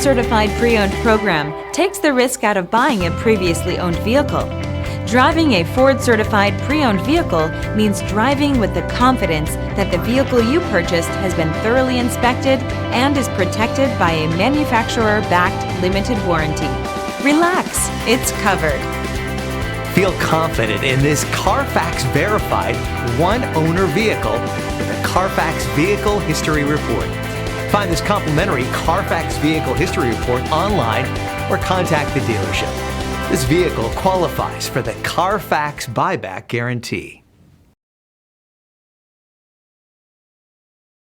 Certified Pre-Owned program takes the risk out of buying a previously owned vehicle. Driving a Ford Certified Pre-Owned vehicle means driving with the confidence that the vehicle you purchased has been thoroughly inspected and is protected by a manufacturer-backed limited warranty. Relax, it's covered. Feel confident in this Carfax verified one-owner vehicle with a Carfax Vehicle History Report. Find this complimentary Carfax Vehicle History Report online or contact the dealership. This vehicle qualifies for the Carfax Buyback Guarantee.